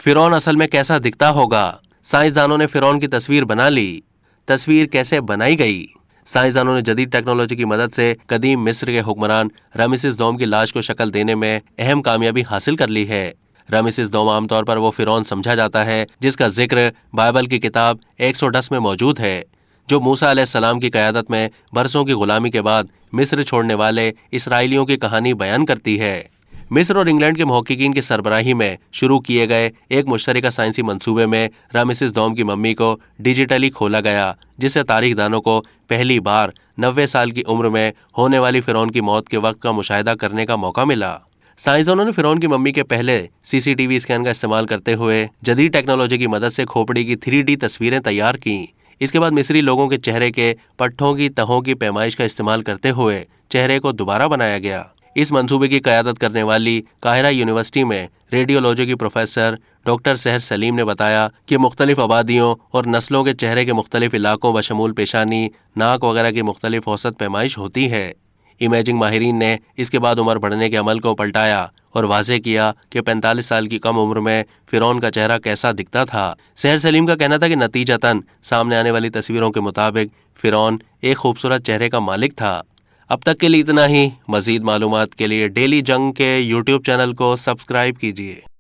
فرعون اصل میں کیسا دکھتا ہوگا؟ سائنسدانوں نے فرعون کی تصویر بنا لی۔ تصویر کیسے بنائی گئی؟ سائنسدانوں نے جدید ٹیکنالوجی کی مدد سے قدیم مصر کے حکمران رامسیس دوم کی لاش کو شکل دینے میں اہم کامیابی حاصل کر لی ہے۔ رامسیس دوم عام طور پر وہ فرعون سمجھا جاتا ہے جس کا ذکر بائبل کی کتاب ایکسوڈس میں موجود ہے، جو موسیٰ علیہ السلام کی قیادت میں برسوں کی غلامی کے بعد مصر چھوڑنے والے اسرائیلیوں کی کہانی بیان کرتی ہے۔ مصر اور انگلینڈ کے محققین کی سربراہی میں شروع کیے گئے ایک مشترکہ سائنسی منصوبے میں رامسیس دوم کی ممی کو ڈیجیٹلی کھولا گیا، جس سے تاریخ دانوں کو پہلی بار 90 سال کی عمر میں ہونے والی فرعون کی موت کے وقت کا مشاہدہ کرنے کا موقع ملا۔ سائنسدانوں نے فرعون کی ممی کے پہلے CCTV اسکین کا استعمال کرتے ہوئے جدید ٹیکنالوجی کی مدد سے کھوپڑی کی 3D تصویریں تیار کیں۔ اس کے بعد مصری لوگوں کے چہرے کے پٹھوں کی تہوں کی پیمائش کا استعمال کرتے ہوئے چہرے کو دوبارہ بنایا گیا۔ اس منصوبے کی قیادت کرنے والی قاہرہ یونیورسٹی میں ریڈیولوجی کی پروفیسر ڈاکٹر سحر سلیم نے بتایا کہ مختلف آبادیوں اور نسلوں کے چہرے کے مختلف علاقوں بشمول پیشانی، ناک وغیرہ کی مختلف اوسط پیمائش ہوتی ہے۔ امیجنگ ماہرین نے اس کے بعد عمر بڑھنے کے عمل کو پلٹایا اور واضح کیا کہ 45 سال کی کم عمر میں فرعون کا چہرہ کیسا دکھتا تھا۔ سحر سلیم کا کہنا تھا کہ نتیجتاً سامنے آنے والی تصویروں کے مطابق فرعون ایک خوبصورت چہرے کا مالک تھا۔ اب تک کے لیے اتنا ہی۔ مزید معلومات کے لیے ڈیلی جنگ کے YouTube چینل کو سبسکرائب کیجیے۔